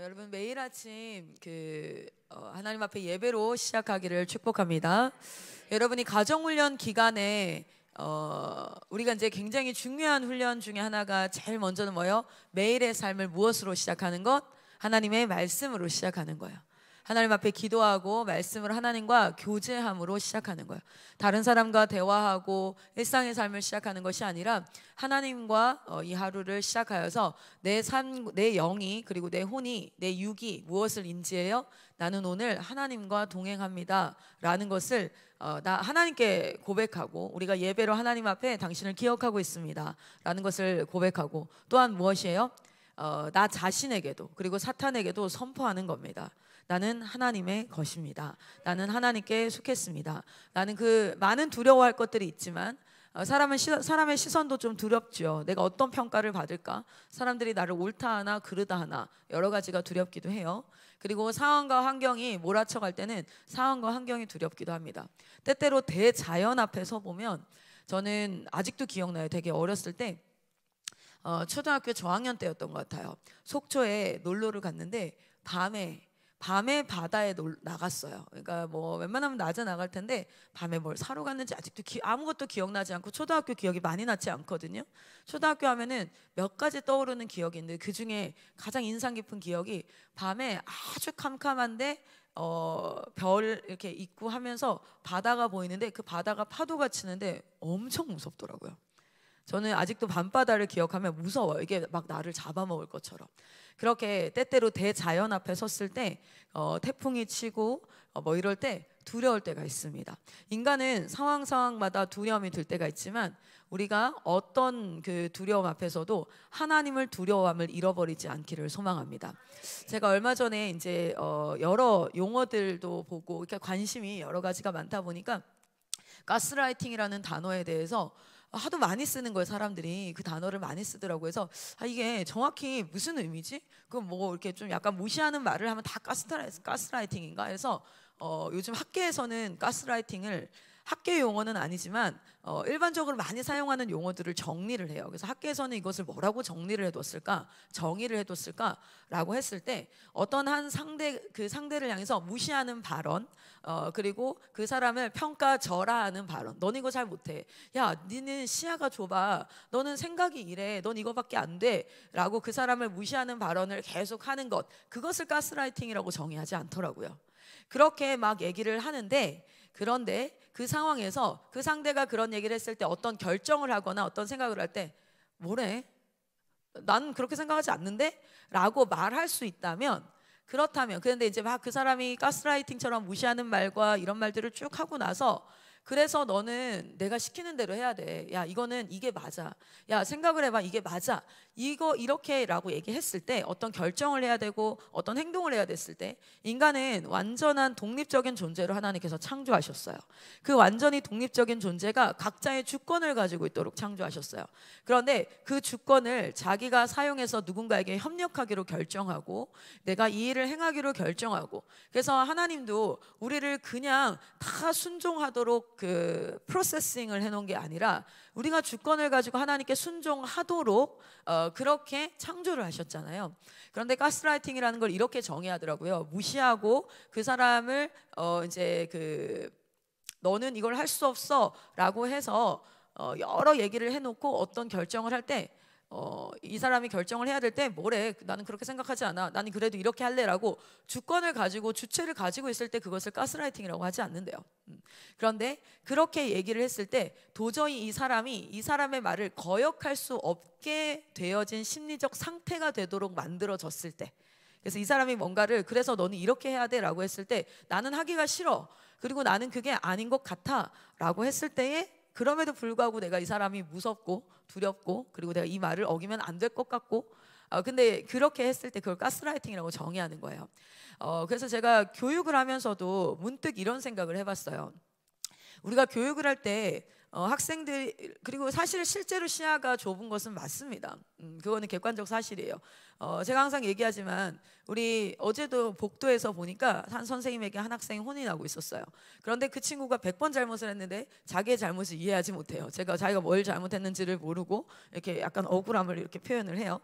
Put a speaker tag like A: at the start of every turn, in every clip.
A: 여러분 매일 아침 하나님 앞에 예배로 시작하기를 축복합니다. 여러분이 가정훈련 기간에 우리가 이제 굉장히 중요한 훈련 중에 하나가 제일 먼저는 뭐예요? 매일의 삶을 무엇으로 시작하는 것? 하나님의 말씀으로 시작하는 거예요. 하나님 앞에 기도하고 말씀을 하나님과 교제함으로 시작하는 거예요. 다른 사람과 대화하고 일상의 삶을 시작하는 것이 아니라 하나님과 이 하루를 시작하여서 내 삶, 내 영이 그리고 내 혼이, 내 육이 무엇을 인지해요? 나는 오늘 하나님과 동행합니다 라는 것을 나 하나님께 고백하고, 우리가 예배로 하나님 앞에 당신을 기억하고 있습니다 라는 것을 고백하고, 또한 무엇이에요? 나 자신에게도 그리고 사탄에게도 선포하는 겁니다. 나는 하나님의 것입니다. 나는 하나님께 속했습니다. 나는 그 많은 두려워할 것들이 있지만 사람의 시선도 좀 두렵죠. 내가 어떤 평가를 받을까? 사람들이 나를 옳다 하나 그르다 하나 여러 가지가 두렵기도 해요. 그리고 상황과 환경이 몰아쳐갈 때는 상황과 환경이 두렵기도 합니다. 때때로 대자연 앞에 서 보면, 저는 아직도 기억나요. 되게 어렸을 때 초등학교 저학년 때였던 것 같아요. 속초에 놀러를 갔는데 밤에 바다에 나갔어요. 그러니까 뭐 웬만하면 낮에 나갈 텐데 밤에 뭘 사러 갔는지 아직도 아무것도 기억나지 않고, 초등학교 기억이 많이 나지 않거든요. 초등학교 하면은 몇 가지 떠오르는 기억이 있는데 그 중에 가장 인상 깊은 기억이, 밤에 아주 캄캄한데 별 이렇게 있고 하면서 바다가 보이는데 그 바다가 파도가 치는데 엄청 무섭더라고요. 저는 아직도 밤바다를 기억하면 무서워요. 이게 막 나를 잡아먹을 것처럼. 그렇게 때때로 대자연 앞에 섰을 때 태풍이 치고 뭐 이럴 때 두려울 때가 있습니다. 인간은 상황마다 두려움이 들 때가 있지만, 우리가 어떤 그 두려움 앞에서도 하나님을 두려움을 잃어버리지 않기를 소망합니다. 제가 얼마 전에 이제 여러 용어들도 보고, 이렇게 관심이 여러 가지가 많다 보니까 가스라이팅이라는 단어에 대해서 하도 많이 쓰는 거예요. 사람들이 그 단어를 많이 쓰더라고요. 그래서 이게 정확히 무슨 의미지? 그 뭐 이렇게 좀 약간 무시하는 말을 하면 다 가스라이팅인가? 해서 요즘 학계에서는 가스라이팅을, 학계 용어는 아니지만 일반적으로 많이 사용하는 용어들을 정리를 해요. 그래서 학계에서는 이것을 뭐라고 정리를 해뒀을까라고 했을 때, 어떤 한 상대를 향해서 무시하는 발언, 그리고 그 사람을 평가절하하는 발언. 넌 이거 잘 못해. 야, 니는 시야가 좁아. 너는 생각이 이래. 넌 이거밖에 안 돼. 라고 그 사람을 무시하는 발언을 계속 하는 것. 그것을 가스라이팅이라고 정의하지 않더라고요. 그렇게 막 얘기를 하는데, 그런데 그 상황에서 그 상대가 그런 얘기를 했을 때 어떤 결정을 하거나 어떤 생각을 할 때, 뭐래? 난 그렇게 생각하지 않는데? 라고 말할 수 있다면, 그렇다면, 그런데 이제 막 그 사람이 가스라이팅처럼 무시하는 말과 이런 말들을 쭉 하고 나서, 그래서 너는 내가 시키는 대로 해야 돼. 야, 이게 맞아. 야, 생각을 해봐. 이게 맞아. 이거 이렇게 라고 얘기했을 때, 어떤 결정을 해야 되고 어떤 행동을 해야 됐을 때, 인간은 완전한 독립적인 존재로 하나님께서 창조하셨어요. 그 완전히 독립적인 존재가 각자의 주권을 가지고 있도록 창조하셨어요. 그런데 그 주권을 자기가 사용해서 누군가에게 협력하기로 결정하고, 내가 이 일을 행하기로 결정하고, 그래서 하나님도 우리를 그냥 다 순종하도록 그 프로세싱을 해놓은 게 아니라, 우리가 주권을 가지고 하나님께 순종하도록 그렇게 창조를 하셨잖아요. 그런데 가스라이팅이라는 걸 이렇게 정의하더라고요. 무시하고 그 사람을 너는 이걸 할 수 없어 라고 해서 여러 얘기를 해놓고 어떤 결정을 할 때, 이 사람이 결정을 해야 될 때, 뭐래, 나는 그렇게 생각하지 않아, 나는 그래도 이렇게 할래 라고 주권을 가지고 주체를 가지고 있을 때 그것을 가스라이팅이라고 하지 않는데요. 그런데 그렇게 얘기를 했을 때 도저히 이 사람의 말을 거역할 수 없게 되어진 심리적 상태가 되도록 만들어졌을 때, 그래서 이 사람이 뭔가를, 그래서 너는 이렇게 해야 돼 라고 했을 때, 나는 하기가 싫어, 그리고 나는 그게 아닌 것 같아 라고 했을 때에, 그럼에도 불구하고 내가 이 사람이 무섭고 두렵고, 그리고 내가 이 말을 어기면 안 될 것 같고, 근데 그렇게 했을 때 그걸 가스라이팅이라고 정의하는 거예요. 그래서 제가 교육을 하면서도 문득 이런 생각을 해봤어요. 우리가 교육을 할 때 학생들, 그리고 사실 실제로 시야가 좁은 것은 맞습니다. 그거는 객관적 사실이에요. 제가 항상 얘기하지만, 우리 어제도 복도에서 보니까 한 선생님에게 한 학생이 혼이 나고 있었어요. 그런데 그 친구가 100번 잘못을 했는데 자기의 잘못을 이해하지 못해요. 자기가 뭘 잘못했는지를 모르고 이렇게 약간 억울함을 이렇게 표현을 해요.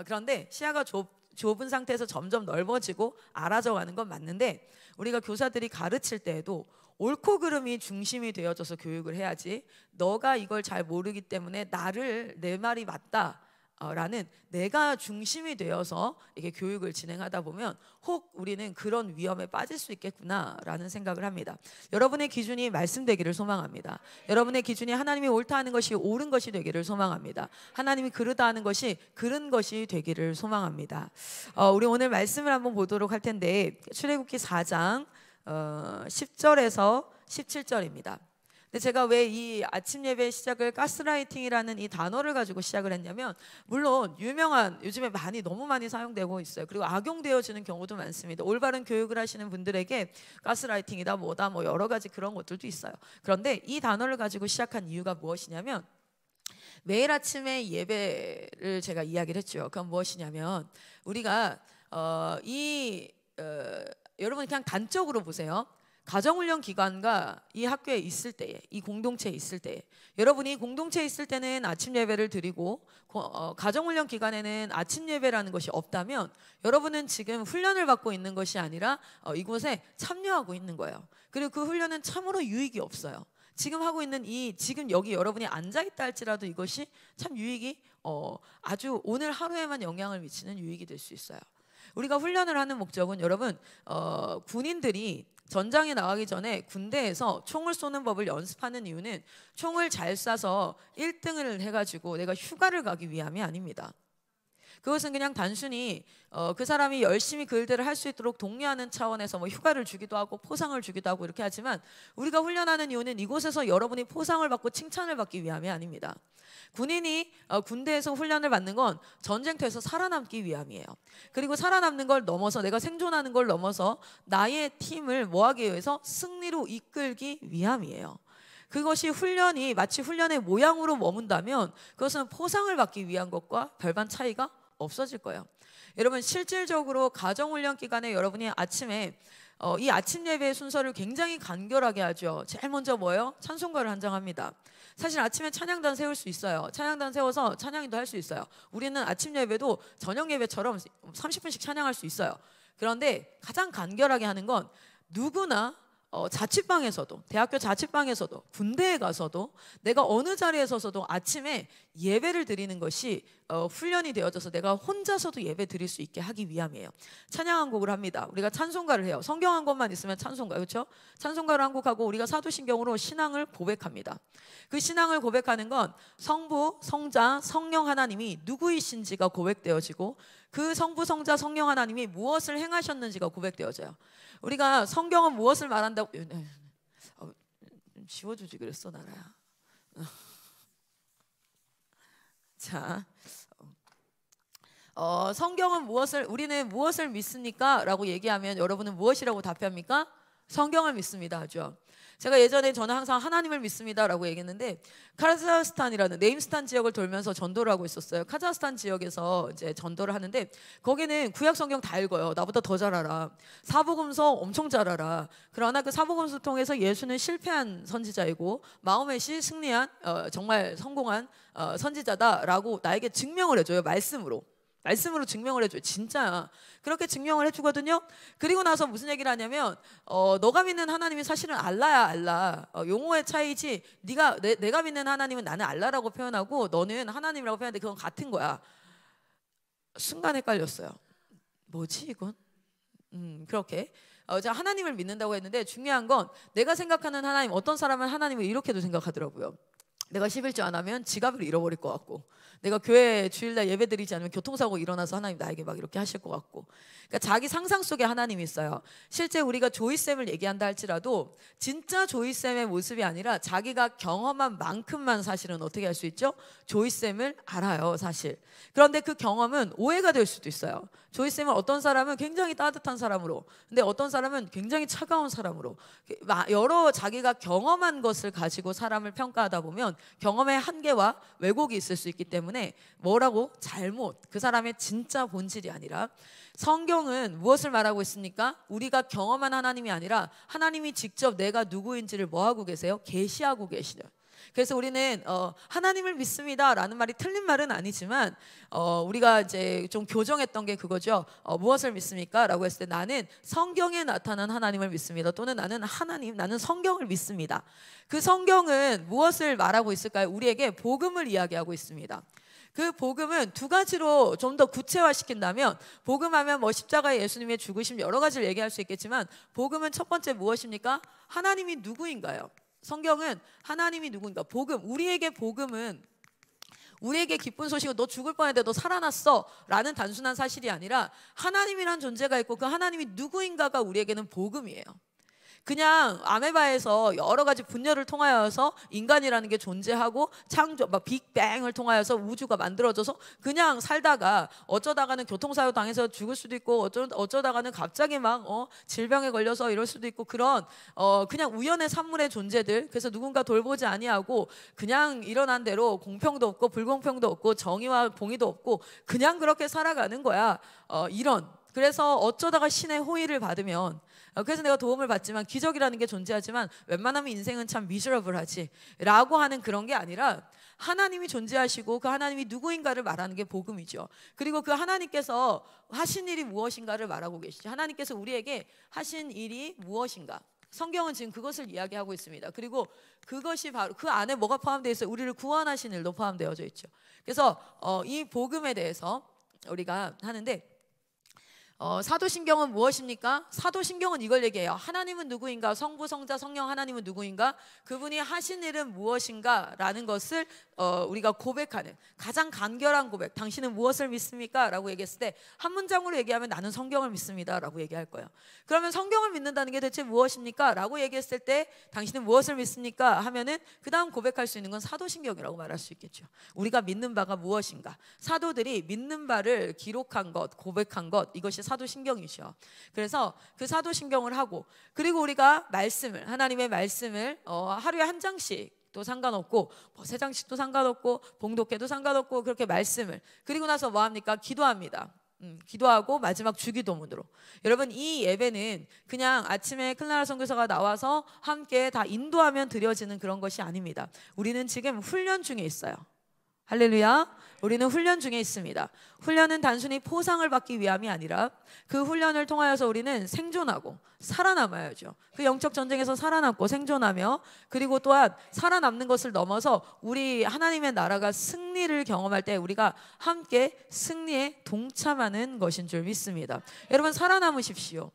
A: 그런데 시야가 좁은 상태에서 점점 넓어지고 알아져가는 건 맞는데, 우리가 교사들이 가르칠 때에도 옳고 그름이 중심이 되어져서 교육을 해야지, 너가 이걸 잘 모르기 때문에 내 말이 맞다 라는 내가 중심이 되어서 이게 교육을 진행하다 보면 혹 우리는 그런 위험에 빠질 수 있겠구나라는 생각을 합니다. 여러분의 기준이 말씀되기를 소망합니다. 여러분의 기준이 하나님이 옳다 하는 것이 옳은 것이 되기를 소망합니다. 하나님이 그르다 하는 것이 그른 것이 되기를 소망합니다. 우리 오늘 말씀을 한번 보도록 할 텐데, 출애굽기 4장 10절에서 17절입니다. 근데 제가 왜 이 아침 예배 시작을 가스라이팅이라는 이 단어를 가지고 시작을 했냐면, 물론 유명한, 요즘에 너무 많이 사용되고 있어요. 그리고 악용되어지는 경우도 많습니다. 올바른 교육을 하시는 분들에게 가스라이팅이다 뭐다 뭐 여러 가지 그런 것들도 있어요. 그런데 이 단어를 가지고 시작한 이유가 무엇이냐면, 매일 아침에 예배를 제가 이야기를 했죠. 그건 무엇이냐면, 우리가 여러분 그냥 단적으로 보세요. 가정훈련 기관과 이 학교에 있을 때에, 이 공동체에 있을 때에, 여러분이 공동체에 있을 때는 아침 예배를 드리고 가정훈련 기관에는 아침 예배라는 것이 없다면, 여러분은 지금 훈련을 받고 있는 것이 아니라 이곳에 참여하고 있는 거예요. 그리고 그 훈련은 참으로 유익이 없어요. 지금 하고 있는 지금 여기 여러분이 앉아있다 할지라도 이것이 참 유익이 아주 오늘 하루에만 영향을 미치는 유익이 될 수 있어요. 우리가 훈련을 하는 목적은, 여러분 군인들이 전장에 나가기 전에 군대에서 총을 쏘는 법을 연습하는 이유는 총을 잘 쏴서 1등을 해가지고 내가 휴가를 가기 위함이 아닙니다. 그것은 그냥 단순히 그 사람이 열심히 그 일들을 할 수 있도록 독려하는 차원에서 뭐 휴가를 주기도 하고 포상을 주기도 하고 이렇게 하지만, 우리가 훈련하는 이유는 이곳에서 여러분이 포상을 받고 칭찬을 받기 위함이 아닙니다. 군인이 군대에서 훈련을 받는 건 전쟁터에서 살아남기 위함이에요. 그리고 살아남는 걸 넘어서, 내가 생존하는 걸 넘어서 나의 팀을 뭐하기 위해서 승리로 이끌기 위함이에요. 그것이 훈련이 마치 훈련의 모양으로 머문다면 그것은 포상을 받기 위한 것과 별반 차이가 없어질 거예요. 여러분, 실질적으로 가정훈련 기간에 여러분이 아침에 이 아침 예배의 순서를 굉장히 간결하게 하죠. 제일 먼저 뭐예요? 찬송가를 한장합니다. 사실 아침에 찬양단 세울 수 있어요. 찬양단 세워서 찬양인도 할 수 있어요. 우리는 아침 예배도 저녁 예배처럼 30분씩 찬양할 수 있어요. 그런데 가장 간결하게 하는 건, 누구나 자취방에서도, 대학교 자취방에서도, 군대에 가서도, 내가 어느 자리에 서서도 아침에 예배를 드리는 것이 훈련이 되어져서 내가 혼자서도 예배 드릴 수 있게 하기 위함이에요. 찬양 한 곡을 합니다. 우리가 찬송가를 해요. 성경 한 권만 있으면 찬송가, 그렇죠? 찬송가를 한 곡하고 우리가 사도신경으로 신앙을 고백합니다. 그 신앙을 고백하는 건 성부, 성자, 성령 하나님이 누구이신지가 고백되어지고, 그 성부, 성자, 성령 하나님이 무엇을 행하셨는지가 고백되어져요. 우리가 성경은 무엇을 말한다고, 지워주지 그랬어 나라야. 자, 성경은 우리는 무엇을 믿습니까? 라고 얘기하면 여러분은 무엇이라고 답합니까? 성경을 믿습니다 하죠. 제가 예전에 저는 항상 하나님을 믿습니다 라고 얘기했는데, 카자흐스탄이라는 네임스탄 지역을 돌면서 전도를 하고 있었어요. 카자흐스탄 지역에서 이제 전도를 하는데, 거기는 구약 성경 다 읽어요. 나보다 더 잘 알아. 사복음서 엄청 잘 알아. 그러나 그 사복음서 통해서 예수는 실패한 선지자이고 마호멧이 승리한 정말 성공한 선지자다라고 나에게 증명을 해줘요. 말씀으로 증명을 해줘요. 진짜야. 그렇게 증명을 해주거든요. 그리고 나서 무슨 얘기를 하냐면, 너가 믿는 하나님이 사실은 알라야, 알라. 용어의 차이지, 내가 믿는 하나님은 나는 알라라고 표현하고 너는 하나님이라고 표현하는데 그건 같은 거야. 순간 헷갈렸어요. 뭐지 이건? 그렇게 제가 하나님을 믿는다고 했는데, 중요한 건 내가 생각하는 하나님, 어떤 사람은 하나님을 이렇게도 생각하더라고요. 내가 11조 안 하면 지갑을 잃어버릴 것 같고, 내가 교회 주일날 예배 드리지 않으면 교통사고 일어나서 하나님 나에게 막 이렇게 하실 것 같고, 그러니까 자기 상상 속에 하나님이 있어요. 실제 우리가 조이쌤을 얘기한다 할지라도 진짜 조이쌤의 모습이 아니라 자기가 경험한 만큼만 사실은 어떻게 할 수 있죠? 조이쌤을 알아요 사실. 그런데 그 경험은 오해가 될 수도 있어요. 조이쌤은 어떤 사람은 굉장히 따뜻한 사람으로, 근데 어떤 사람은 굉장히 차가운 사람으로, 여러 자기가 경험한 것을 가지고 사람을 평가하다 보면 경험의 한계와 왜곡이 있을 수 있기 때문에 그 사람의 진짜 본질이 아니라, 성경은 무엇을 말하고 있습니까? 우리가 경험한 하나님이 아니라 하나님이 직접 내가 누구인지를 뭐하고 계세요? 계시하고 계시죠. 그래서 우리는 하나님을 믿습니다라는 말이 틀린 말은 아니지만 우리가 이제 좀 교정했던 게 그거죠. 무엇을 믿습니까? 라고 했을 때 나는 성경에 나타난 하나님을 믿습니다. 또는 나는 성경을 믿습니다. 그 성경은 무엇을 말하고 있을까요? 우리에게 복음을 이야기하고 있습니다. 그 복음은 두 가지로 좀 더 구체화시킨다면, 복음하면 뭐 십자가의 예수님의 죽으심 여러 가지를 얘기할 수 있겠지만, 복음은 첫 번째 무엇입니까? 하나님이 누구인가요? 성경은 하나님이 누구인가? 복음, 우리에게 복음은 우리에게 기쁜 소식은 너 죽을 뻔했는데 너 살아났어 라는 단순한 사실이 아니라 하나님이란 존재가 있고 그 하나님이 누구인가가 우리에게는 복음이에요. 그냥 아메바에서 여러 가지 분열을 통하여서 인간이라는 게 존재하고 창조, 막 빅뱅을 통하여서 우주가 만들어져서 그냥 살다가 어쩌다가는 교통사고 당해서 죽을 수도 있고 어쩌다가는 갑자기 막 질병에 걸려서 이럴 수도 있고 그런 그냥 우연의 산물의 존재들. 그래서 누군가 돌보지 아니하고 그냥 일어난 대로 공평도 없고 불공평도 없고 정의와 봉의도 없고 그냥 그렇게 살아가는 거야. 이런. 그래서 어쩌다가 신의 호의를 받으면, 그래서 내가 도움을 받지만 기적이라는 게 존재하지만 웬만하면 인생은 참 미저러블하지 라고 하는 그런 게 아니라 하나님이 존재하시고 그 하나님이 누구인가를 말하는 게 복음이죠. 그리고 그 하나님께서 하신 일이 무엇인가를 말하고 계시죠. 하나님께서 우리에게 하신 일이 무엇인가, 성경은 지금 그것을 이야기하고 있습니다. 그리고 그것이 바로 그 안에 뭐가 포함되어 있어요? 우리를 구원하신 일도 포함되어져 있죠. 그래서 이 복음에 대해서 우리가 하는데, 사도신경은 무엇입니까? 사도신경은 이걸 얘기해요. 하나님은 누구인가? 성부, 성자, 성령 하나님은 누구인가? 그분이 하신 일은 무엇인가? 라는 것을 우리가 고백하는 가장 간결한 고백. 당신은 무엇을 믿습니까? 라고 얘기했을 때 한 문장으로 얘기하면 나는 성경을 믿습니다 라고 얘기할 거예요. 그러면 성경을 믿는다는 게 대체 무엇입니까? 라고 얘기했을 때 당신은 무엇을 믿습니까? 하면은 그 다음 고백할 수 있는 건 사도신경이라고 말할 수 있겠죠. 우리가 믿는 바가 무엇인가? 사도들이 믿는 바를 기록한 것, 고백한 것, 이것이 사도신경이죠. 그래서 그 사도신경을 하고, 그리고 우리가 말씀을, 하나님의 말씀을 하루에 한 장씩 또 상관없고 뭐 세 장씩도 상관없고 봉독해도 상관없고 그렇게 말씀을, 그리고 나서 뭐 합니까? 기도합니다. 기도하고 마지막 주기도문으로. 여러분, 이 예배는 그냥 아침에 클라라 선교사가 나와서 함께 다 인도하면 드려지는 그런 것이 아닙니다. 우리는 지금 훈련 중에 있어요. 할렐루야. 우리는 훈련 중에 있습니다. 훈련은 단순히 포상을 받기 위함이 아니라 그 훈련을 통하여서 우리는 생존하고 살아남아야죠. 그 영적 전쟁에서 살아남고 생존하며, 그리고 또한 살아남는 것을 넘어서 우리 하나님의 나라가 승리를 경험할 때 우리가 함께 승리에 동참하는 것인 줄 믿습니다. 여러분, 살아남으십시오.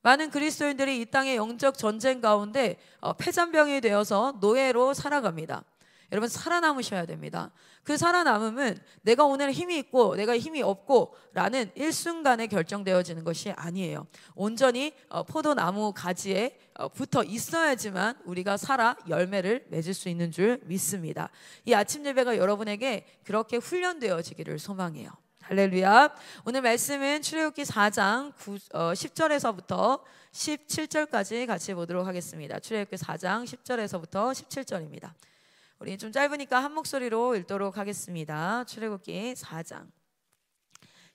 A: 많은 그리스도인들이 이 땅의 영적 전쟁 가운데 폐잔병이 되어서 노예로 살아갑니다. 여러분, 살아남으셔야 됩니다. 그 살아남음은 내가 오늘 힘이 있고 내가 힘이 없고 라는 일순간에 결정되어지는 것이 아니에요. 온전히 포도나무 가지에 붙어 있어야지만 우리가 살아 열매를 맺을 수 있는 줄 믿습니다. 이 아침 예배가 여러분에게 그렇게 훈련되어지기를 소망해요. 할렐루야. 오늘 말씀은 출애굽기 4장 10절에서부터 17절까지 같이 보도록 하겠습니다. 출애굽기 4장 10절에서부터 17절입니다. 우리 좀 짧으니까 한 목소리로 읽도록 하겠습니다. 출애굽기 4장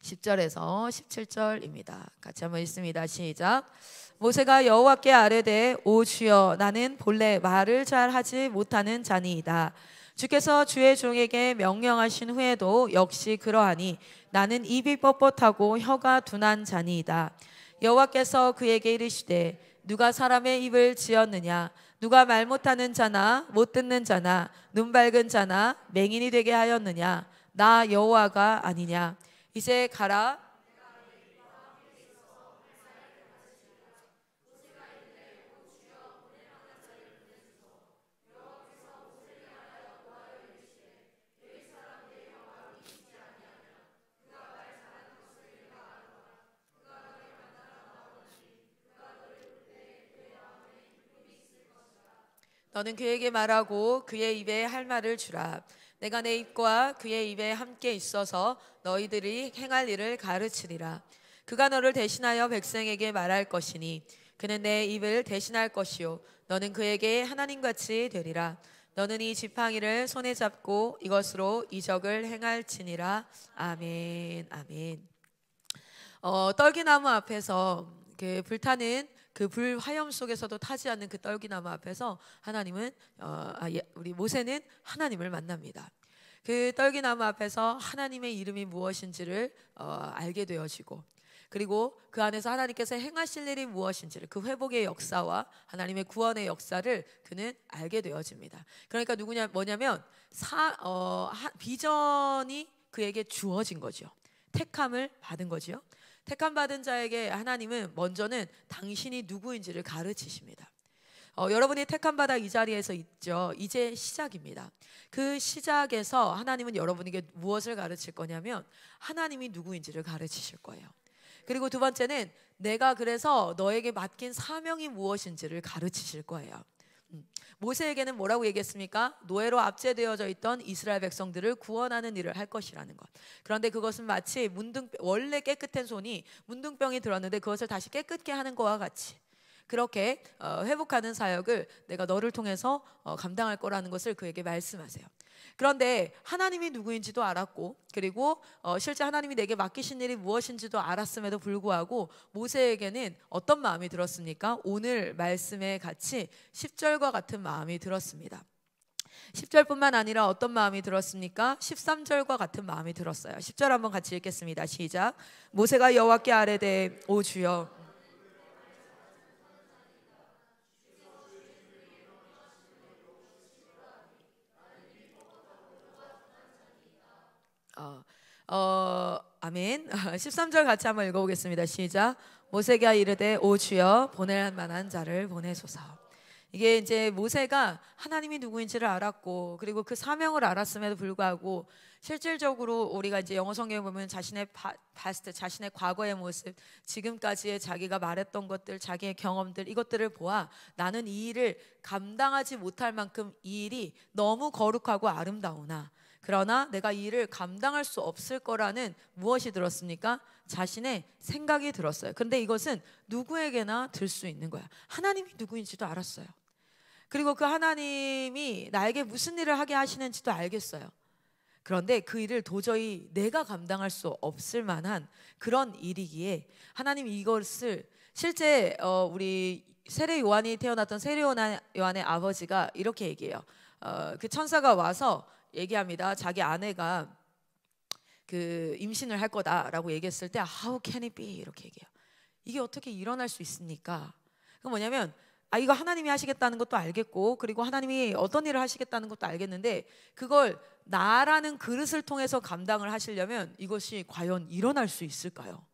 A: 10절에서 17절입니다. 같이 한번 읽습니다. 시작. 모세가 여호와께 아뢰되 오 주여, 나는 본래 말을 잘 하지 못하는 자니이다. 주께서 주의 종에게 명령하신 후에도 역시 그러하니 나는 입이 뻣뻣하고 혀가 둔한 자니이다. 여호와께서 그에게 이르시되 누가 사람의 입을 지었느냐? 누가 말 못하는 자나 못 듣는 자나 눈 밝은 자나 맹인이 되게 하였느냐? 나 여호와가 아니냐? 이제 가라. 너는 그에게 말하고 그의 입에 할 말을 주라. 내가 내 입과 그의 입에 함께 있어서 너희들이 행할 일을 가르치리라. 그가 너를 대신하여 백성에게 말할 것이니 그는 내 입을 대신할 것이요 너는 그에게 하나님같이 되리라. 너는 이 지팡이를 손에 잡고 이것으로 이적을 행할지니라. 아멘. 아멘. 떨기나무 앞에서 그 불타는 그 불화염 속에서도 타지 않는 그 떨기나무 앞에서 하나님은 우리 모세는 하나님을 만납니다. 그 떨기나무 앞에서 하나님의 이름이 무엇인지를 알게 되어지고, 그리고 그 안에서 하나님께서 행하실 일이 무엇인지를, 그 회복의 역사와 하나님의 구원의 역사를 그는 알게 되어집니다. 그러니까 뭐냐면 비전이 그에게 주어진 거죠. 택함을 받은 거죠. 택함 받은 자에게 하나님은 먼저는 당신이 누구인지를 가르치십니다. 여러분이 택함 받아 이 자리에서 있죠. 이제 시작입니다. 그 시작에서 하나님은 여러분에게 무엇을 가르칠 거냐면 하나님이 누구인지를 가르치실 거예요. 그리고 두 번째는 내가 그래서 너에게 맡긴 사명이 무엇인지를 가르치실 거예요. 모세에게는 뭐라고 얘기했습니까? 노예로 압제되어져 있던 이스라엘 백성들을 구원하는 일을 할 것이라는 것. 그런데 그것은 마치 원래 깨끗한 손이 문둥병이 들었는데 그것을 다시 깨끗게 하는 것과 같이, 그렇게 회복하는 사역을 내가 너를 통해서 감당할 거라는 것을 그에게 말씀하세요. 그런데 하나님이 누구인지도 알았고, 그리고 실제 하나님이 내게 맡기신 일이 무엇인지도 알았음에도 불구하고 모세에게는 어떤 마음이 들었습니까? 오늘 말씀에 같이 10절과 같은 마음이 들었습니다. 10절뿐만 아니라 어떤 마음이 들었습니까? 13절과 같은 마음이 들었어요. 10절 한번 같이 읽겠습니다. 시작. 모세가 여호와께 아뢰되 오 주여, 아멘. 13절 같이 한번 읽어보겠습니다. 시작. 모세가 이르되 오 주여, 보낼 만한 자를 보내소서. 이게 이제 모세가 하나님이 누구인지를 알았고, 그리고 그 사명을 알았음에도 불구하고 실질적으로 우리가 이제 영어 성경에 보면 자신의 past, 자신의 과거의 모습, 지금까지의 자기가 말했던 것들, 자기의 경험들, 이것들을 보아 나는 이 일을 감당하지 못할 만큼 이 일이 너무 거룩하고 아름다우나, 그러나 내가 이 일을 감당할 수 없을 거라는 무엇이 들었습니까? 자신의 생각이 들었어요. 그런데 이것은 누구에게나 들 수 있는 거야. 하나님이 누구인지도 알았어요. 그리고 그 하나님이 나에게 무슨 일을 하게 하시는지도 알겠어요. 그런데 그 일을 도저히 내가 감당할 수 없을 만한 그런 일이기에 하나님이 이것을 실제 우리 세례 요한이 태어났던 세례 요한의 아버지가 이렇게 얘기해요. 그 천사가 와서 얘기합니다. 자기 아내가 그 임신을 할 거다라고 얘기했을 때 How can it be? 이렇게 얘기해요. 이게 어떻게 일어날 수 있습니까? 그건 뭐냐면 이거 하나님이 하시겠다는 것도 알겠고, 그리고 하나님이 어떤 일을 하시겠다는 것도 알겠는데 그걸 나라는 그릇을 통해서 감당을 하시려면 이것이 과연 일어날 수 있을까요?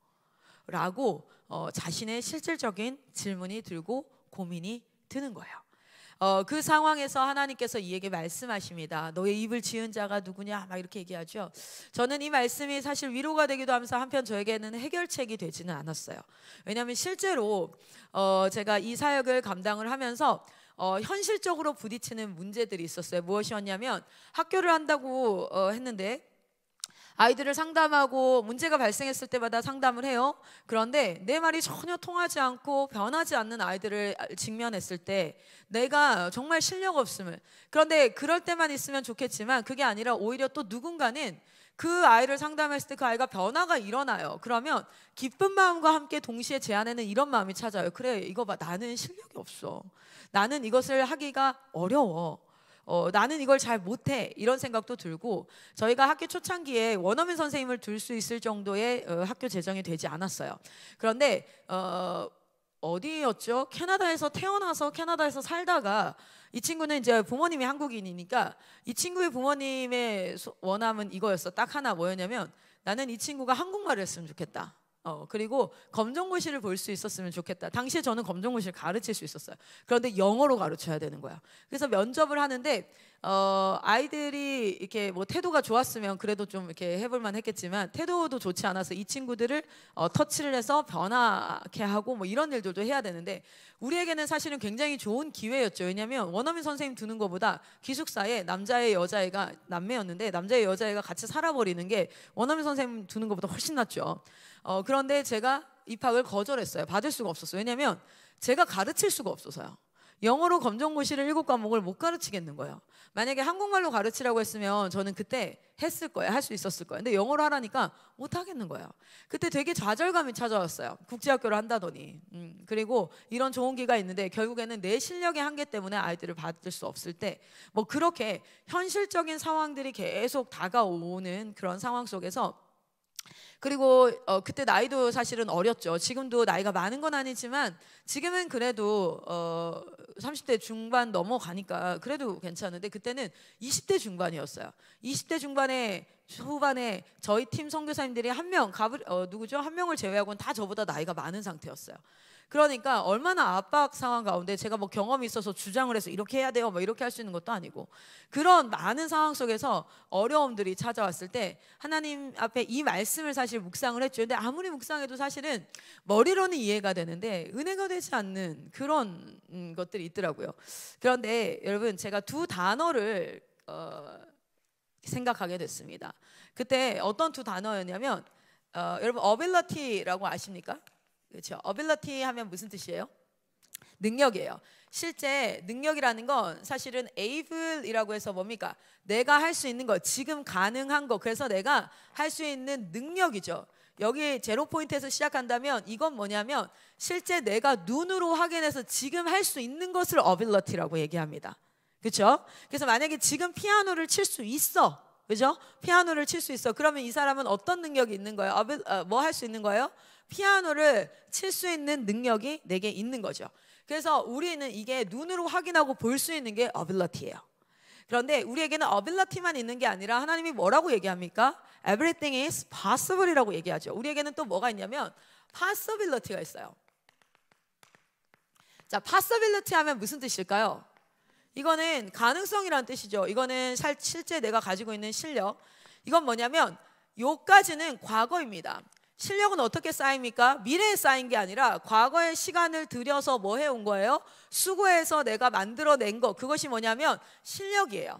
A: 라고 자신의 실질적인 질문이 들고 고민이 드는 거예요. 그 상황에서 하나님께서 이에게 말씀하십니다. 너의 입을 지은 자가 누구냐? 막 이렇게 얘기하죠. 저는 이 말씀이 사실 위로가 되기도 하면서 한편 저에게는 해결책이 되지는 않았어요. 왜냐하면 실제로 제가 이 사역을 감당을 하면서 현실적으로 부딪히는 문제들이 있었어요. 무엇이었냐면 학교를 한다고 했는데 아이들을 상담하고 문제가 발생했을 때마다 상담을 해요. 그런데 내 말이 전혀 통하지 않고 변하지 않는 아이들을 직면했을 때 내가 정말 실력 없음을, 그런데 그럴 때만 있으면 좋겠지만 그게 아니라 오히려 또 누군가는 그 아이를 상담했을 때 그 아이가 변화가 일어나요. 그러면 기쁜 마음과 함께 동시에 제 안에는 이런 마음이 찾아요. 그래, 이거 봐, 나는 실력이 없어. 나는 이것을 하기가 어려워. 나는 이걸 잘 못해, 이런 생각도 들고, 저희가 학교 초창기에 원어민 선생님을 둘 수 있을 정도의 학교 재정이 되지 않았어요. 그런데 어디였죠? 캐나다에서 태어나서 캐나다에서 살다가 이 친구는 이제 부모님이 한국인이니까 이 친구의 부모님의 원함은 이거였어. 딱 하나, 뭐였냐면 나는 이 친구가 한국말을 했으면 좋겠다. 그리고 검정고시를 볼 수 있었으면 좋겠다. 당시에 저는 검정고시를 가르칠 수 있었어요. 그런데 영어로 가르쳐야 되는 거야. 그래서 면접을 하는데 아이들이 이렇게 뭐 태도가 좋았으면 그래도 좀 이렇게 해볼만 했겠지만 태도도 좋지 않아서 이 친구들을 터치를 해서 변화케 하고 뭐 이런 일들도 해야 되는데 우리에게는 사실은 굉장히 좋은 기회였죠. 왜냐하면 원어민 선생님 두는 것보다 기숙사에 남자애 여자애가 남매였는데 남자애 여자애가 같이 살아버리는 게 원어민 선생님 두는 것보다 훨씬 낫죠. 그런데 제가 입학을 거절했어요. 받을 수가 없었어요. 왜냐하면 제가 가르칠 수가 없어서요. 영어로 검정고시를 7과목을 못 가르치겠는 거예요. 만약에 한국말로 가르치라고 했으면 저는 그때 했을 거예요. 할 수 있었을 거예요. 근데 영어로 하라니까 못 하겠는 거예요. 그때 되게 좌절감이 찾아왔어요. 국제학교를 한다더니. 그리고 이런 좋은 기가 있는데 결국에는 내 실력의 한계 때문에 아이들을 받을 수 없을 때 뭐 그렇게 현실적인 상황들이 계속 다가오는 그런 상황 속에서, 그리고 그때 나이도 사실은 어렸죠. 지금도 나이가 많은 건 아니지만 지금은 그래도 30대 중반 넘어가니까 그래도 괜찮은데 그때는 20대 중반이었어요. 20대 중반에 후반에 저희 팀 선교사님들이 한 명을 제외하고는 다 저보다 나이가 많은 상태였어요. 그러니까 얼마나 압박 상황 가운데 제가 뭐 경험이 있어서 주장을 해서 이렇게 해야 돼요 뭐 이렇게 할 수 있는 것도 아니고, 그런 많은 상황 속에서 어려움들이 찾아왔을 때 하나님 앞에 이 말씀을 사실 묵상을 했죠. 근데 아무리 묵상해도 사실은 머리로는 이해가 되는데 은혜가 되지 않는 그런 것들이 있더라고요. 그런데 여러분, 제가 두 단어를 생각하게 됐습니다. 그때 어떤 두 단어였냐면 여러분 ability라고 아십니까? 그렇죠. ability 하면 무슨 뜻이에요? 능력이에요. 실제 능력이라는 건 사실은 able이라고 해서 뭡니까? 내가 할 수 있는 거, 지금 가능한 거, 그래서 내가 할 수 있는 능력이죠. 여기 제로 포인트에서 시작한다면 이건 뭐냐면 실제 내가 눈으로 확인해서 지금 할 수 있는 것을 ability라고 얘기합니다. 그렇죠? 그래서 만약에 지금 피아노를 칠 수 있어, 그죠? 피아노를 칠 수 있어. 그러면 이 사람은 어떤 능력이 있는 거예요? 뭐 할 수 있는 거예요? 피아노를 칠 수 있는 능력이 내게 있는 거죠. 그래서 우리는 이게 눈으로 확인하고 볼 수 있는 게 ability예요. 그런데 우리에게는 ability만 있는 게 아니라 하나님이 뭐라고 얘기합니까? Everything is possible이라고 얘기하죠. 우리에게는 또 뭐가 있냐면 possibility가 있어요. 자, possibility 하면 무슨 뜻일까요? 이거는 가능성이라는 뜻이죠. 이거는 실제 내가 가지고 있는 실력. 이건 뭐냐면 요까지는 과거입니다. 실력은 어떻게 쌓입니까? 미래에 쌓인 게 아니라 과거의 시간을 들여서 뭐 해온 거예요? 수고해서 내가 만들어낸 거, 그것이 뭐냐면 실력이에요.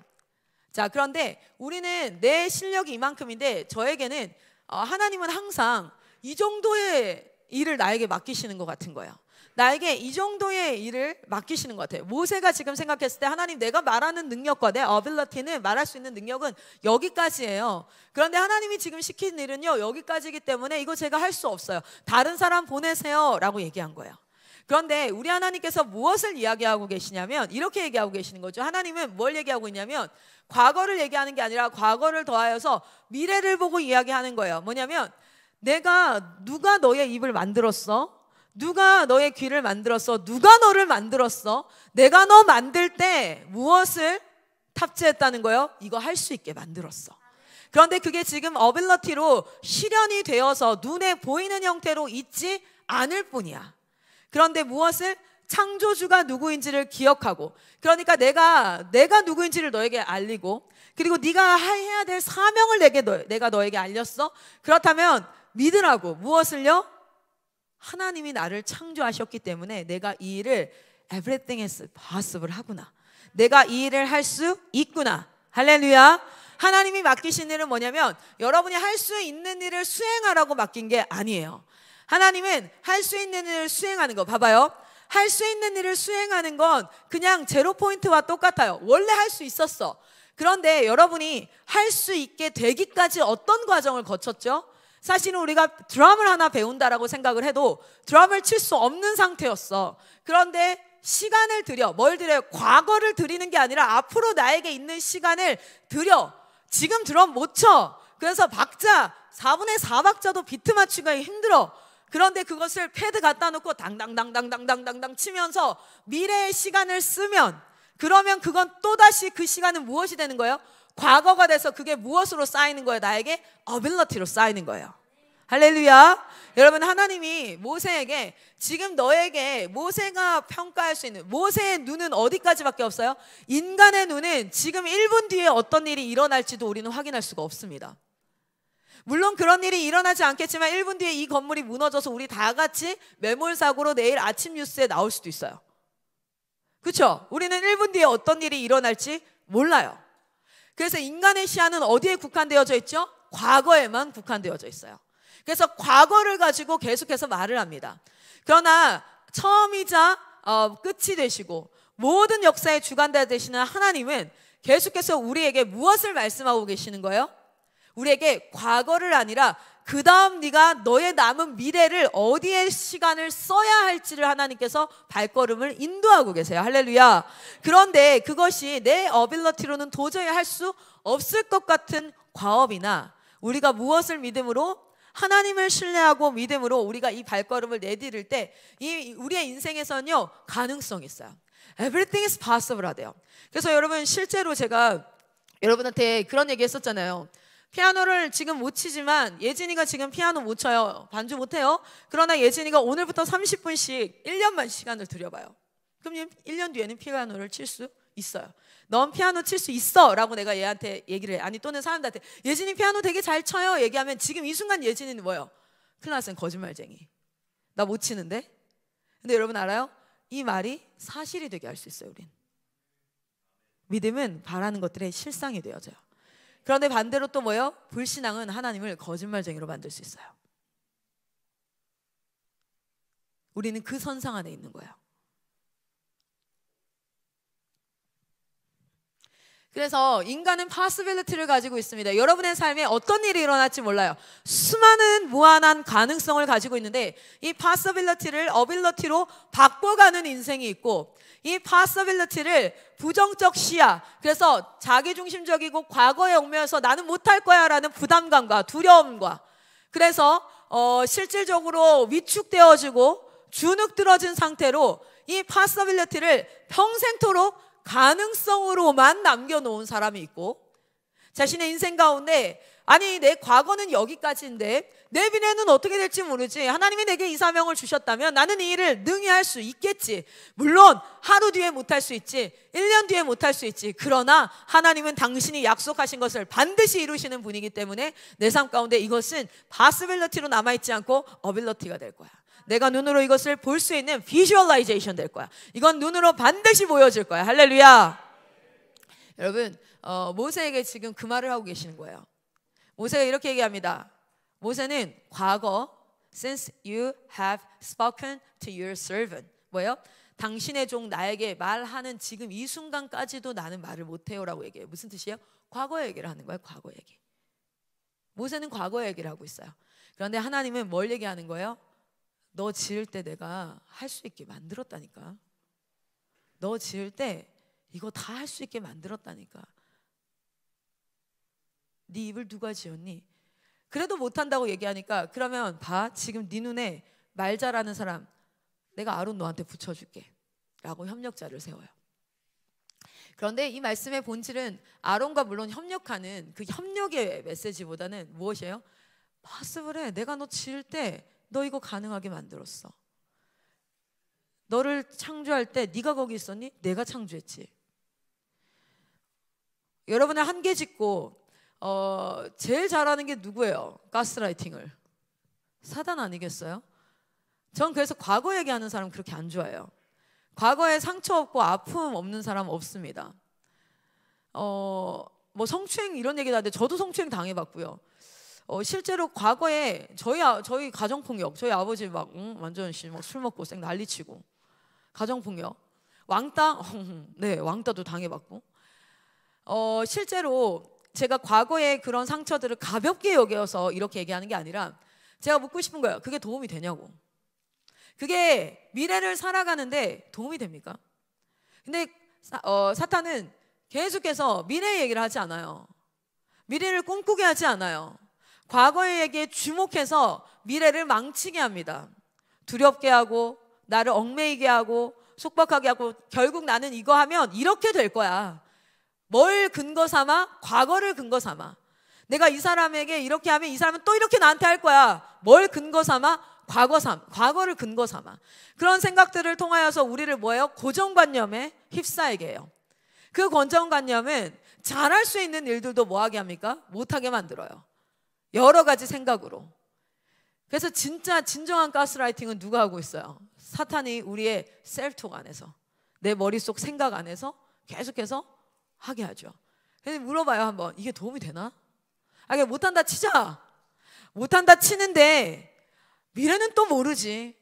A: 자, 그런데 우리는 내 실력이 이만큼인데 저에게는 하나님은 항상 이 정도의 일을 나에게 맡기시는 것 같은 거예요. 나에게 이 정도의 일을 맡기시는 것 같아요. 모세가 지금 생각했을 때 하나님, 내가 말하는 능력과 내 ability는, 말할 수 있는 능력은 여기까지예요. 그런데 하나님이 지금 시킨 일은요 여기까지이기 때문에 이거 제가 할 수 없어요. 다른 사람 보내세요 라고 얘기한 거예요. 그런데 우리 하나님께서 무엇을 이야기하고 계시냐면 이렇게 얘기하고 계시는 거죠. 하나님은 뭘 얘기하고 있냐면 과거를 얘기하는 게 아니라 과거를 더하여서 미래를 보고 이야기하는 거예요. 뭐냐면 누가 너의 입을 만들었어? 누가 너의 귀를 만들었어? 누가 너를 만들었어? 내가 너 만들 때 무엇을 탑재했다는 거예요? 이거 할 수 있게 만들었어. 그런데 그게 지금 어빌러티로 실현이 되어서 눈에 보이는 형태로 있지 않을 뿐이야. 그런데 무엇을? 창조주가 누구인지를 기억하고, 그러니까 내가 누구인지를 너에게 알리고, 그리고 네가 해야 될 사명을 내가 너에게 알렸어. 그렇다면 믿으라고. 무엇을요? 하나님이 나를 창조하셨기 때문에 내가 이 일을 everything is possible 하구나. 내가 이 일을 할 수 있구나. 할렐루야. 하나님이 맡기신 일은 뭐냐면 여러분이 할 수 있는 일을 수행하라고 맡긴 게 아니에요. 하나님은 할 수 있는 일을 수행하는 거, 봐봐요. 할 수 있는 일을 수행하는 건 그냥 제로 포인트와 똑같아요. 원래 할 수 있었어. 그런데 여러분이 할 수 있게 되기까지 어떤 과정을 거쳤죠? 사실은 우리가 드럼을 하나 배운다라고 생각을 해도 드럼을 칠 수 없는 상태였어. 그런데 시간을 들여, 뭘 들여요? 과거를 들이는 게 아니라 앞으로 나에게 있는 시간을 들여. 지금 드럼 못 쳐. 그래서 박자 4분의 4박자도 비트 맞추기가 힘들어. 그런데 그것을 패드 갖다 놓고 당당당당당당당 치면서 미래의 시간을 쓰면, 그러면 그건 또다시 그 시간은 무엇이 되는 거예요? 과거가 돼서 그게 무엇으로 쌓이는 거예요? 나에게 어빌러티로 쌓이는 거예요. 할렐루야. 여러분, 하나님이 모세에게 지금 너에게 모세가 평가할 수 있는, 모세의 눈은 어디까지밖에 없어요? 인간의 눈은 지금 1분 뒤에 어떤 일이 일어날지도 우리는 확인할 수가 없습니다. 물론 그런 일이 일어나지 않겠지만 1분 뒤에 이 건물이 무너져서 우리 다 같이 매몰사고로 내일 아침 뉴스에 나올 수도 있어요. 그렇죠? 우리는 1분 뒤에 어떤 일이 일어날지 몰라요. 그래서 인간의 시야는 어디에 국한되어져 있죠? 과거에만 국한되어져 있어요. 그래서 과거를 가지고 계속해서 말을 합니다. 그러나 처음이자 끝이 되시고 모든 역사의 주관자 되시는 하나님은 계속해서 우리에게 무엇을 말씀하고 계시는 거예요? 우리에게 과거를 아니라 그 다음 네가 너의 남은 미래를 어디에 시간을 써야 할지를 하나님께서 발걸음을 인도하고 계세요. 할렐루야. 그런데 그것이 내 어빌러티로는 도저히 할 수 없을 것 같은 과업이나 우리가 무엇을 믿음으로 하나님을 신뢰하고 믿음으로 우리가 이 발걸음을 내디딜 때 우리의 인생에서는요 가능성이 있어요. Everything is possible 하대요. 그래서 여러분 실제로 제가 여러분한테 그런 얘기 했었잖아요. 피아노를 지금 못 치지만 예진이가 지금 피아노 못 쳐요. 반주 못 해요. 그러나 예진이가 오늘부터 30분씩 1년만 시간을 들여봐요. 그럼 1년 뒤에는 피아노를 칠 수 있어요. 넌 피아노 칠 수 있어 라고 내가 얘한테 얘기를 해. 아니 또는 사람들한테 예진이 피아노 되게 잘 쳐요 얘기하면 지금 이 순간 예진이는 뭐예요? 클라스는 거짓말쟁이. 나 못 치는데? 근데 여러분 알아요? 이 말이 사실이 되게 할 수 있어요. 우린 믿음은 바라는 것들의 실상이 되어져요. 그런데 반대로 또 뭐예요? 불신앙은 하나님을 거짓말쟁이로 만들 수 있어요. 우리는 그 선상 안에 있는 거예요. 그래서 인간은 possibility를 가지고 있습니다. 여러분의 삶에 어떤 일이 일어날지 몰라요. 수많은 무한한 가능성을 가지고 있는데 이 possibility를 ability로 바꿔가는 인생이 있고 이 possibility를 부정적 시야, 그래서 자기중심적이고 과거에 얽매여서 나는 못할 거야 라는 부담감과 두려움과 그래서 실질적으로 위축되어지고 주눅들어진 상태로 이 possibility를 평생토록 가능성으로만 남겨놓은 사람이 있고 자신의 인생 가운데 아니 내 과거는 여기까지인데 내 미래는 어떻게 될지 모르지. 하나님이 내게 이 사명을 주셨다면 나는 이 일을 능히 할 수 있겠지. 물론 하루 뒤에 못할 수 있지, 1년 뒤에 못할 수 있지. 그러나 하나님은 당신이 약속하신 것을 반드시 이루시는 분이기 때문에 내 삶 가운데 이것은 possibility로 남아있지 않고 ability가 될 거야. 내가 눈으로 이것을 볼 수 있는 비주얼라이제이션 될 거야. 이건 눈으로 반드시 보여질 거야. 할렐루야. 여러분 모세에게 지금 그 말을 하고 계시는 거예요. 모세가 이렇게 얘기합니다. 모세는 과거 since you have spoken to your servant 뭐예요? 당신의 종 나에게 말하는 지금 이 순간까지도 나는 말을 못해요 라고 얘기해요. 무슨 뜻이에요? 과거 얘기를 하는 거예요. 과거 얘기. 모세는 과거 얘기를 하고 있어요. 그런데 하나님은 뭘 얘기하는 거예요? 너 지을 때 내가 할 수 있게 만들었다니까. 너 지을 때 이거 다 할 수 있게 만들었다니까. 네 입을 누가 지었니? 그래도 못한다고 얘기하니까 그러면 봐, 지금 네 눈에 말 잘하는 사람 내가 아론 너한테 붙여줄게 라고 협력자를 세워요. 그런데 이 말씀의 본질은 아론과 물론 협력하는 그 협력의 메시지보다는 무엇이에요? possible해. 내가 너 지을 때 너 이거 가능하게 만들었어. 너를 창조할 때 네가 거기 있었니? 내가 창조했지. 여러분을 한 개 짓고 제일 잘하는 게 누구예요? 가스라이팅을. 사단 아니겠어요? 전 그래서 과거 얘기하는 사람 그렇게 안 좋아해요. 과거에 상처 없고 아픔 없는 사람 없습니다. 뭐 성추행 이런 얘기도 하는데 저도 성추행 당해봤고요. 실제로 과거에 저희 가정폭력, 저희 아버지 막 완전 막 술 먹고 쌩 난리치고 가정폭력, 왕따, 네 왕따도 당해봤고 실제로 제가 과거에 그런 상처들을 가볍게 여겨서 이렇게 얘기하는 게 아니라 제가 묻고 싶은 거예요. 그게 도움이 되냐고. 그게 미래를 살아가는데 도움이 됩니까? 근데 사탄은 계속해서 미래 얘기를 하지 않아요. 미래를 꿈꾸게 하지 않아요. 과거의 얘기에 주목해서 미래를 망치게 합니다. 두렵게 하고 나를 얽매이게 하고 속박하게 하고 결국 나는 이거 하면 이렇게 될 거야. 뭘 근거 삼아? 과거를 근거 삼아. 내가 이 사람에게 이렇게 하면 이 사람은 또 이렇게 나한테 할 거야. 뭘 근거 삼아? 과거를 근거 삼아. 그런 생각들을 통하여서 우리를 뭐예요? 고정관념에 휩싸이게 해요. 그 고정관념은 잘할 수 있는 일들도 뭐하게 합니까? 못하게 만들어요. 여러 가지 생각으로. 그래서 진짜 진정한 가스라이팅은 누가 하고 있어요? 사탄이 우리의 셀프톡 안에서, 내 머릿속 생각 안에서 계속해서 하게 하죠. 그래서 물어봐요 한번. 이게 도움이 되나? 그냥 못한다 치자. 못한다 치는데 미래는 또 모르지.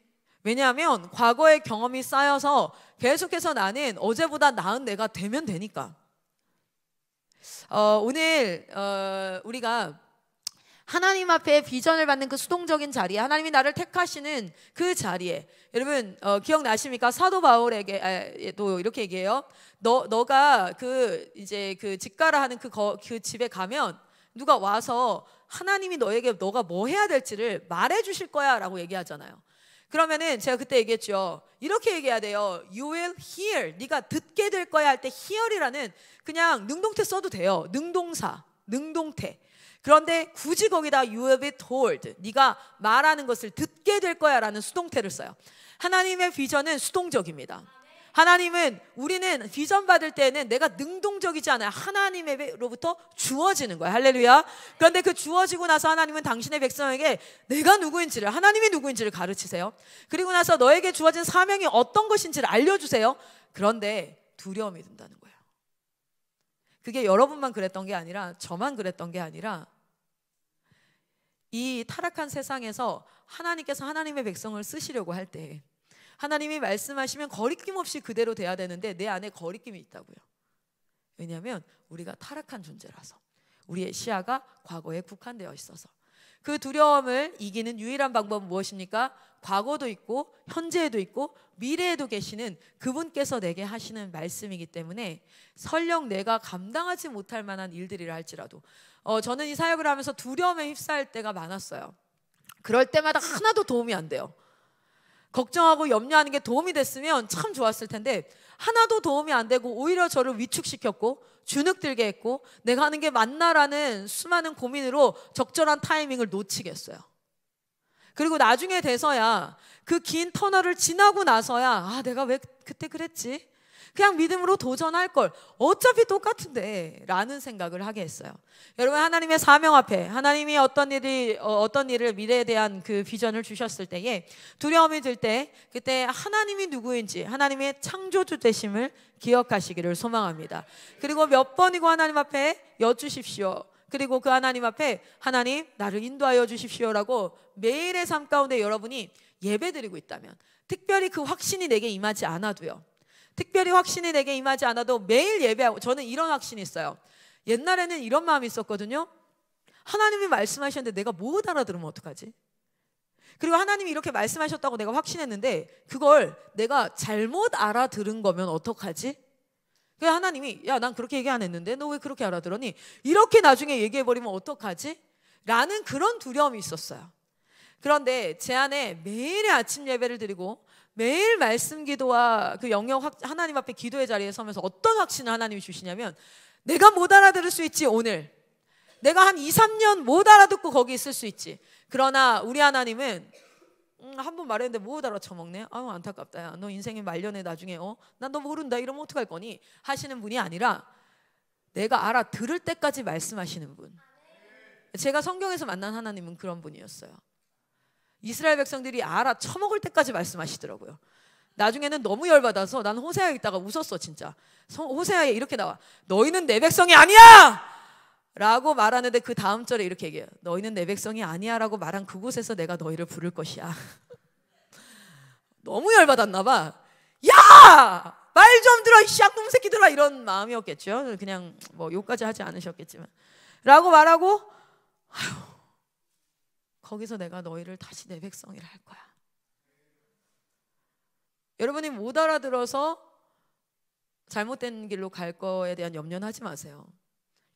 A: 왜냐하면 과거의 경험이 쌓여서 계속해서 나는 어제보다 나은 내가 되면 되니까. 오늘 우리가 하나님 앞에 비전을 받는 그 수동적인 자리에, 하나님이 나를 택하시는 그 자리에, 여러분 기억나십니까? 사도 바울에게 또 이렇게 얘기해요. 너가 이제 직가라 하는 그 집에 가면 누가 와서 하나님이 너가 뭐 해야 될지를 말해 주실 거야 라고 얘기하잖아요. 그러면은 제가 그때 얘기했죠. 이렇게 얘기해야 돼요. You will hear. 네가 듣게 될 거야 할 때 hear이라는 그냥 능동태 써도 돼요. 능동사, 능동태. 그런데 굳이 거기다 you will be told, 네가 말하는 것을 듣게 될 거야 라는 수동태를 써요. 하나님의 비전은 수동적입니다. 우리는 비전 받을 때는 내가 능동적이지 않아요. 하나님으로부터 주어지는 거예요. 할렐루야. 그런데 그 주어지고 나서 하나님은 당신의 백성에게 내가 누구인지를, 하나님이 누구인지를 가르치세요. 그리고 나서 너에게 주어진 사명이 어떤 것인지를 알려주세요. 그런데 두려움이 든다는 거예요. 그게 여러분만 그랬던 게 아니라 저만 그랬던 게 아니라 이 타락한 세상에서 하나님께서 하나님의 백성을 쓰시려고 할 때 하나님이 말씀하시면 거리낌 없이 그대로 돼야 되는데 내 안에 거리낌이 있다고요. 왜냐하면 우리가 타락한 존재라서, 우리의 시야가 과거에 국한되어 있어서. 그 두려움을 이기는 유일한 방법은 무엇입니까? 과거도 있고 현재에도 있고 미래에도 계시는 그분께서 내게 하시는 말씀이기 때문에 설령 내가 감당하지 못할 만한 일들이라 할지라도 저는 이 사역을 하면서 두려움에 휩싸일 때가 많았어요. 그럴 때마다 하나도 도움이 안 돼요. 걱정하고 염려하는 게 도움이 됐으면 참 좋았을 텐데 하나도 도움이 안 되고 오히려 저를 위축시켰고 주눅들게 했고 내가 하는 게 맞나라는 수많은 고민으로 적절한 타이밍을 놓치겠어요. 그리고 나중에 돼서야, 그 긴 터널을 지나고 나서야 내가 왜 그때 그랬지? 그냥 믿음으로 도전할 걸, 어차피 똑같은데 라는 생각을 하게 했어요. 여러분, 하나님의 사명 앞에 하나님이 어떤 일을 미래에 대한 그 비전을 주셨을 때에 두려움이 들 때 그때 하나님이 누구인지, 하나님의 창조주 되심을 기억하시기를 소망합니다. 그리고 몇 번이고 하나님 앞에 여쭈십시오. 그리고 그 하나님 앞에 하나님 나를 인도하여 주십시오라고 매일의 삶 가운데 여러분이 예배드리고 있다면, 특별히 그 확신이 내게 임하지 않아도요, 특별히 확신이 내게 임하지 않아도 매일 예배하고, 저는 이런 확신이 있어요. 옛날에는 이런 마음이 있었거든요. 하나님이 말씀하셨는데 내가 못 알아들으면 어떡하지? 그리고 하나님이 이렇게 말씀하셨다고 내가 확신했는데 그걸 내가 잘못 알아들은 거면 어떡하지? 그래서 하나님이 야, 난 그렇게 얘기 안 했는데 너 왜 그렇게 알아들었니? 이렇게 나중에 얘기해버리면 어떡하지? 라는 그런 두려움이 있었어요. 그런데 제 안에 매일의 아침 예배를 드리고 매일 말씀 기도와 그 영역 하나님 앞에 기도의 자리에 서면서 어떤 확신을 하나님이 주시냐면, 내가 못 알아들을 수 있지 오늘, 내가 한 2, 3년 못 알아듣고 거기 있을 수 있지. 그러나 우리 하나님은 한 번 말했는데 못 알아쳐먹네. 아유 안타깝다. 야, 너 인생의 말년에 나중에 난 너 모른다 이러면 어떡할 거니? 하시는 분이 아니라 내가 알아들을 때까지 말씀하시는 분. 제가 성경에서 만난 하나님은 그런 분이었어요. 이스라엘 백성들이 알아쳐먹을 때까지 말씀하시더라고요. 나중에는 너무 열받아서 난 호세아에 있다가 웃었어 진짜. 호세아에 이렇게 나와. 너희는 내 백성이 아니야! 라고 말하는데 그 다음 절에 이렇게 얘기해요. 너희는 내 백성이 아니야 라고 말한 그곳에서 내가 너희를 부를 것이야. 너무 열받았나 봐. 야! 말 좀 들어 이 쌍놈 새끼들아, 이런 마음이었겠죠. 그냥 뭐 욕까지 하지 않으셨겠지만 라고 말하고, 아휴, 거기서 내가 너희를 다시 내 백성이라 할 거야. 여러분이 못 알아들어서 잘못된 길로 갈 거에 대한 염려는 하지 마세요.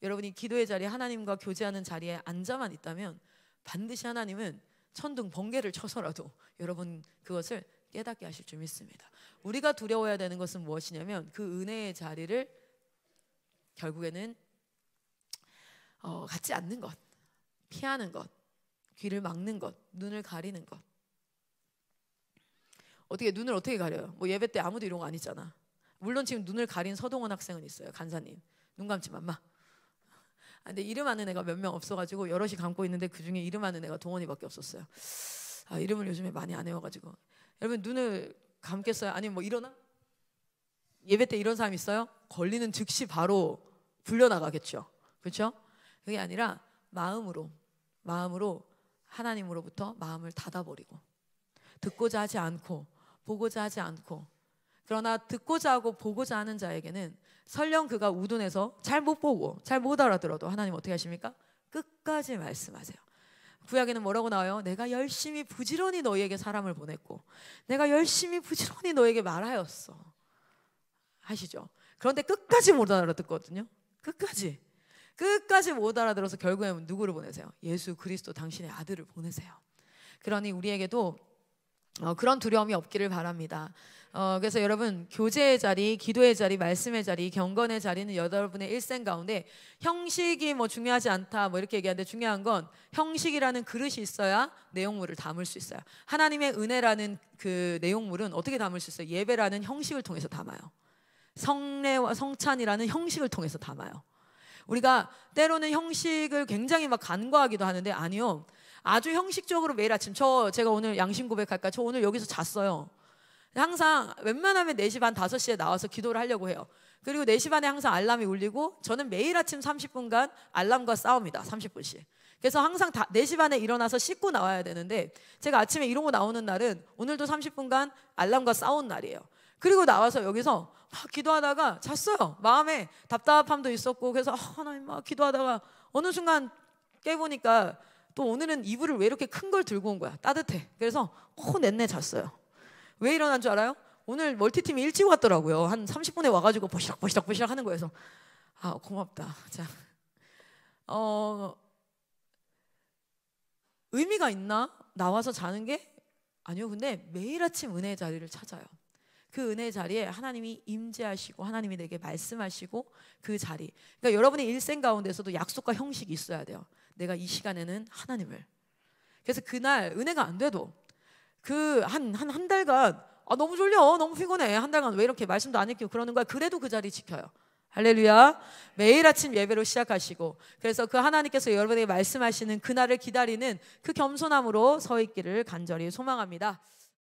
A: 여러분이 기도의 자리에 하나님과 교제하는 자리에 앉아만 있다면 반드시 하나님은 천둥 번개를 쳐서라도 여러분 그것을 깨닫게 하실 줄 믿습니다. 우리가 두려워해야 되는 것은 무엇이냐면 그 은혜의 자리를 결국에는 갖지 않는 것, 피하는 것, 귀를 막는 것, 눈을 가리는 것. 눈을 어떻게 가려요? 뭐 예배 때 아무도 이런 거 안 있잖아. 물론 지금 눈을 가린 서동원 학생은 있어요. 간사님 눈 감지 마. 근데 이름 아는 애가 몇 명 없어가지고 여럿이 감고 있는데 그 중에 이름 아는 애가 동원이밖에 없었어요. 이름을 요즘에 많이 안 외워가지고. 여러분 눈을 감겠어요? 아니면 뭐 일어나? 예배 때 이런 사람 있어요? 걸리는 즉시 바로 불려나가겠죠. 그렇죠? 그게 아니라 마음으로 하나님으로부터 마음을 닫아버리고 듣고자 하지 않고 보고자 하지 않고, 그러나 듣고자 하고 보고자 하는 자에게는 설령 그가 우둔해서 잘 못 보고 잘 못 알아들어도 하나님 어떻게 하십니까? 끝까지 말씀하세요. 구약에는 뭐라고 나와요? 내가 열심히 부지런히 너희에게 사람을 보냈고 내가 열심히 부지런히 너에게 말하였어 하시죠. 그런데 끝까지 못 알아듣거든요. 끝까지 못 알아들어서 결국에는 누구를 보내세요? 예수 그리스도 당신의 아들을 보내세요. 그러니 우리에게도 그런 두려움이 없기를 바랍니다. 그래서 여러분, 교제의 자리, 기도의 자리, 말씀의 자리, 경건의 자리는 여러분의 일생 가운데 형식이 뭐 중요하지 않다 뭐 이렇게 얘기하는데, 중요한 건 형식이라는 그릇이 있어야 내용물을 담을 수 있어요. 하나님의 은혜라는 그 내용물은 어떻게 담을 수 있어요? 예배라는 형식을 통해서 담아요. 성례와 성찬이라는 형식을 통해서 담아요. 우리가 때로는 형식을 굉장히 막 간과하기도 하는데, 아니요, 아주 형식적으로 매일 아침 제가 오늘 양심 고백할까? 저 오늘 여기서 잤어요. 항상 웬만하면 4시 반 5시에 나와서 기도를 하려고 해요. 그리고 4시 반에 항상 알람이 울리고 저는 매일 아침 30분간 알람과 싸웁니다. 30분씩. 그래서 항상 4시 반에 일어나서 씻고 나와야 되는데, 제가 아침에 이러고 나오는 날은 오늘도 30분간 알람과 싸운 날이에요. 그리고 나와서 여기서 막 기도하다가 잤어요. 마음에 답답함도 있었고, 그래서 하나님 막 기도하다가 어느 순간 깨보니까 또 오늘은 이불을 왜 이렇게 큰 걸 들고 온 거야. 따뜻해. 그래서 내내 잤어요. 왜 일어난 줄 알아요? 오늘 멀티팀이 일찍 왔더라고요. 한 30분에 와가지고 보시락 하는 거여서 고맙다. 자, 의미가 있나? 나와서 자는 게? 아니요. 근데 매일 아침 은혜의 자리를 찾아요. 그 은혜의 자리에 하나님이 임재하시고 하나님이 내게 말씀하시고, 그 자리, 그러니까 여러분의 일생 가운데서도 약속과 형식이 있어야 돼요. 내가 이 시간에는 하나님을. 그래서 그날 은혜가 안 돼도 한 달간 너무 졸려, 너무 피곤해, 한 달간 왜 이렇게 말씀도 안 읽히고 그러는 거야. 그래도 그 자리 지켜요. 할렐루야. 매일 아침 예배로 시작하시고, 그래서 그 하나님께서 여러분에게 말씀하시는 그날을 기다리는 그 겸손함으로 서 있기를 간절히 소망합니다.